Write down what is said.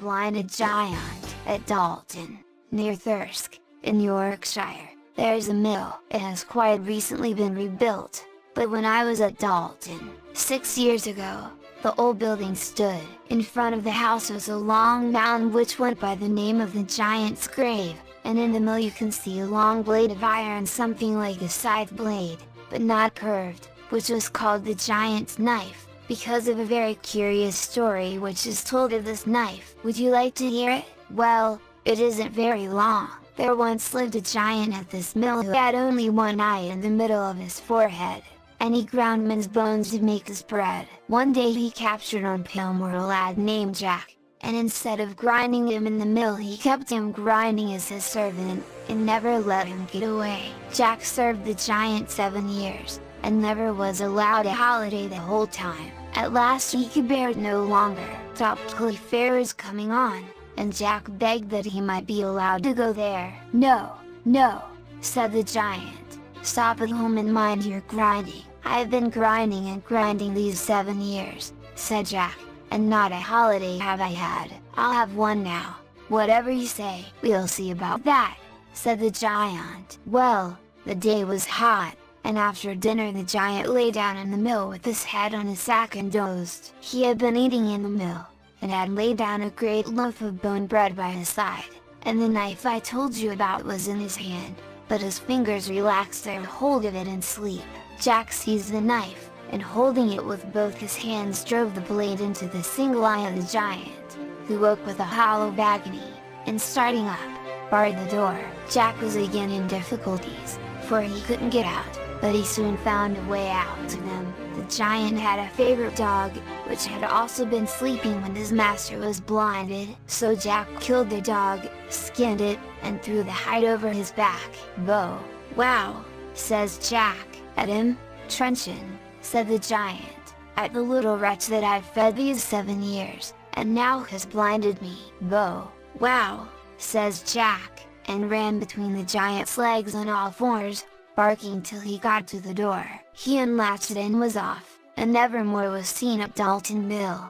blinded giant. At Dalton, near Thirsk, in Yorkshire, there is a mill. It has quite recently been rebuilt, but when I was at Dalton, 6 years ago, the old building stood. In front of the house was a long mound which went by the name of the giant's grave, and in the mill you can see a long blade of iron, something like a scythe blade, but not curved, which was called the giant's knife, because of a very curious story which is told of this knife. Would you like to hear it? Well, it isn't very long. There once lived a giant at this mill who had only one eye in the middle of his forehead, and he ground men's bones to make his bread. One day he captured on Pilmore a lad named Jack, and instead of grinding him in the mill he kept him grinding as his servant, and never let him get away. Jack served the giant 7 years, and never was allowed a holiday the whole time. At last he could bear it no longer. Topkly Fair is coming on, and Jack begged that he might be allowed to go there. "No, no," said the giant, "stop at home and mind your grinding." "I have been grinding and grinding these 7 years," said Jack, "and not a holiday have I had. I'll have one now." "Whatever you say." "We'll see about that," said the giant. Well, the day was hot, and after dinner the giant lay down in the mill with his head on his sack and dozed. He had been eating in the mill, and had laid down a great loaf of bone bread by his side, and the knife I told you about was in his hand, but his fingers relaxed their hold of it in sleep. Jack seized the knife, and holding it with both his hands drove the blade into the single eye of the giant, who woke with a howl of agony, and starting up, barred the door. Jack was again in difficulties, for he couldn't get out, but he soon found a way out to them. The giant had a favorite dog, which had also been sleeping when his master was blinded, so Jack killed the dog, skinned it, and threw the hide over his back. "Bo, wow," says Jack. "At him, truncheon," said the giant, "at the little wretch that I've fed these 7 years, and now has blinded me." "Bo, wow," says Jack, and ran between the giant's legs on all fours, barking till he got to the door. He unlatched it and was off, and never more was seen at Dalton Mill.